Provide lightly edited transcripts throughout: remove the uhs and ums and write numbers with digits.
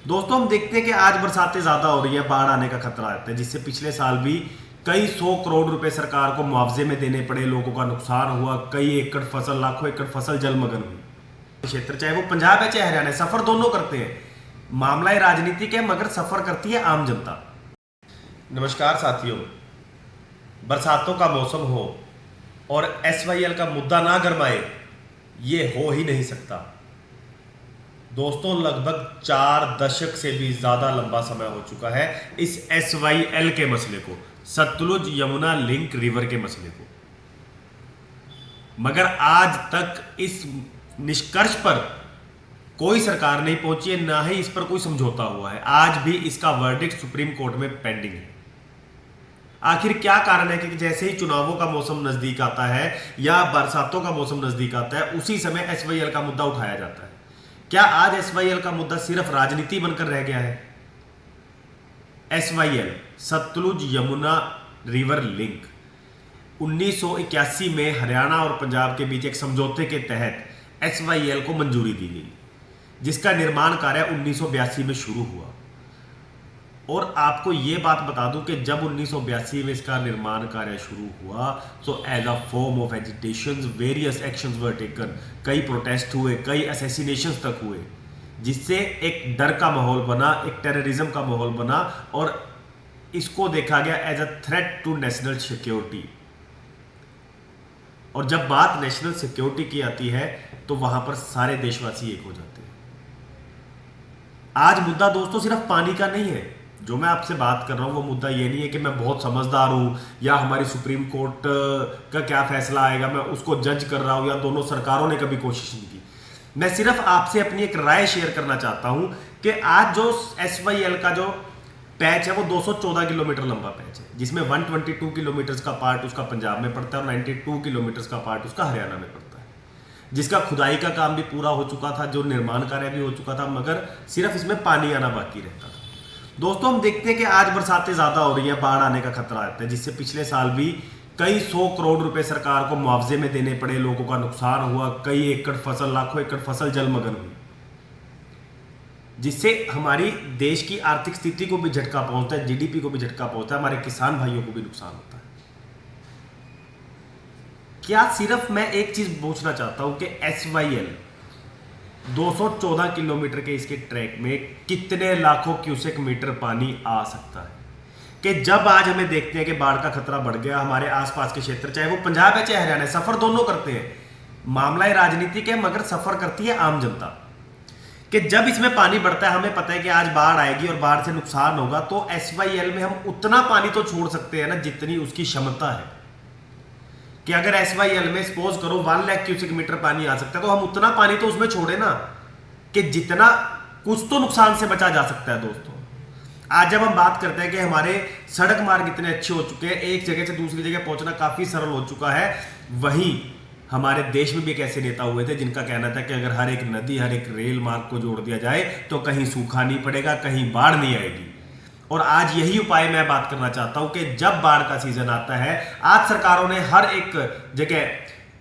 दोस्तों हम देखते हैं कि आज बरसातें ज़्यादा हो रही हैं, बाढ़ आने का खतरा रहता है, जिससे पिछले साल भी कई 100 करोड़ रुपए सरकार को मुआवजे में देने पड़े, लोगों का नुकसान हुआ, कई एकड़ फसल, लाखों एकड़ फसल जलमग्न हुई। क्षेत्र चाहे वो पंजाब है चाहे हरियाणा है, सफर दोनों करते हैं। मामला ये राजनीतिक है मगर सफर करती है आम जनता। नमस्कार साथियों, बरसातों का मौसम हो और SYL का मुद्दा ना गरमाए, ये हो ही नहीं सकता। दोस्तों लगभग 4 दशक से भी ज्यादा लंबा समय हो चुका है इस SYL के मसले को, सतलुज यमुना लिंक रिवर के मसले को, मगर आज तक इस निष्कर्ष पर कोई सरकार नहीं पहुंची है, ना ही इस पर कोई समझौता हुआ है। आज भी इसका वर्डिक्ट सुप्रीम कोर्ट में पेंडिंग है। आखिर क्या कारण है कि जैसे ही चुनावों का मौसम नजदीक आता है या बरसातों का मौसम नजदीक आता है, उसी समय SYL का मुद्दा उठाया जाता है। क्या आज SYL का मुद्दा सिर्फ राजनीति बनकर रह गया है? SYL Sutlej Yamuna river link 1981 में हरियाणा और पंजाब के बीच एक समझौते के तहत SYL को मंजूरी दी गई, जिसका निर्माण कार्य 1982 में शुरू हुआ। और आपको यह बात बता दूं कि जब 1982 में इसका निर्माण कार्य शुरू हुआ तो as a form of agitation various actions were taken. कई प्रोटेस्ट हुए, कई असैसिनेशंस तक हुए, जिससे एक डर का माहौल बना, एक टेररिज्म का माहौल बना और इसको देखा गया as a threat to national security. और जब बात नेशनल सिक्योरिटी की आती है तो वहां पर सारे देशवासी एक हो जाते हैं। आज मुद्दा दोस्तों सिर्फ पानी का नहीं है। जो मैं आपसे बात कर रहा हूं वो मुद्दा ये नहीं है कि मैं बहुत समझदार हूं या हमारी सुप्रीम कोर्ट का क्या फैसला आएगा मैं उसको जज कर रहा हूं, या दोनों सरकारों ने कभी कोशिश नहीं की। मैं सिर्फ आपसे अपनी एक राय शेयर करना चाहता हूं कि आज जो SYL का जो पैच है वो 214 किलोमीटर लंबा पैच है, जिसमें 122 किलोमीटर का पार्ट उसका पंजाब में पड़ता है और 92 किलोमीटर का पार्ट उसका हरियाणा में पड़ता है, जिसका खुदाई का काम भी पूरा हो चुका था, जो निर्माण कार्य भी हो चुका था, मगर सिर्फ इसमें पानी आना बाकी रहता था। दोस्तों हम देखते हैं कि आज बरसातें ज्यादा हो रही हैं, बाढ़ आने का खतरा रहता है, जिससे पिछले साल भी कई 100 करोड़ रुपए सरकार को मुआवजे में देने पड़े, लोगों का नुकसान हुआ, कई एकड़ फसल, लाखों एकड़ फसल जलमग्न हुई, जिससे हमारी देश की आर्थिक स्थिति को भी झटका पहुंचता है, GDP को भी झटका पहुंचता है, हमारे किसान भाइयों को भी नुकसान होता है। क्या सिर्फ मैं एक चीज पूछना चाहता हूं कि SYL 214 किलोमीटर के इसके ट्रैक में कितने लाखों क्यूसेक मीटर पानी आ सकता है? कि जब आज हमें देखते हैं कि बाढ़ का खतरा बढ़ गया, हमारे आसपास के क्षेत्र चाहे वो पंजाब है चाहे हरियाणा है, सफर दोनों करते हैं। मामला राजनीतिक है मगर सफर करती है आम जनता। कि जब इसमें पानी बढ़ता है, हमें पता है कि आज बाढ़ आएगी और बाढ़ से नुकसान होगा, तो SYL में हम उतना पानी तो छोड़ सकते हैं ना जितनी उसकी क्षमता है। कि अगर SYL में सपोज करो 1 लाख क्यूसेक मीटर पानी आ सकता है, तो हम उतना पानी तो उसमें छोड़े ना कि जितना कुछ तो नुकसान से बचा जा सकता है। दोस्तों आज जब हम बात करते हैं कि हमारे सड़क मार्ग इतने अच्छे हो चुके हैं, एक जगह से दूसरी जगह पहुंचना काफी सरल हो चुका है, वहीं हमारे देश में भी एक ऐसे नेता हुए थे जिनका कहना था कि अगर हर एक नदी, हर एक रेल मार्ग को जोड़ दिया जाए तो कहीं सूखा नहीं पड़ेगा, कहीं बाढ़ नहीं आएगी। और आज यही उपाय मैं बात करना चाहता हूं कि जब बाढ़ का सीजन आता है, आज सरकारों ने हर एक जगह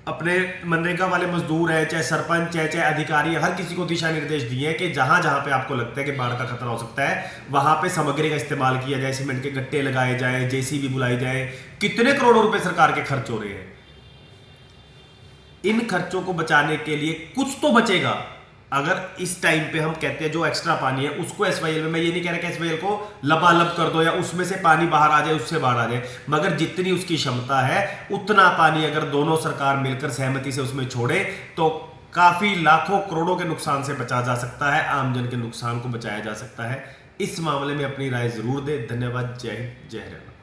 अपने मनरेगा वाले मजदूर है, चाहे सरपंच है, चाहे अधिकारी है, हर किसी को दिशा निर्देश दिए हैं कि जहां जहां पे आपको लगता है कि बाढ़ का खतरा हो सकता है, वहां पे सामग्री का इस्तेमाल किया जाए, सीमेंट के गट्टे लगाए जाए, JCB बुलाई जाए। कितने करोड़ों रुपए सरकार के खर्च हो रहे हैं। इन खर्चों को बचाने के लिए कुछ तो बचेगा अगर इस टाइम पे हम कहते हैं जो एक्स्ट्रा पानी है उसको SYL में, मैं ये नहीं कह रहा कि SYL को लबालब कर दो या उसमें से पानी बाहर आ जाए, उससे बाहर आ जाए, मगर जितनी उसकी क्षमता है उतना पानी अगर दोनों सरकार मिलकर सहमति से उसमें छोड़े तो काफी लाखों करोड़ों के नुकसान से बचा जा सकता है, आमजन के नुकसान को बचाया जा सकता है। इस मामले में अपनी राय जरूर दे। धन्यवाद। जय हिंद, जय हरियाणा।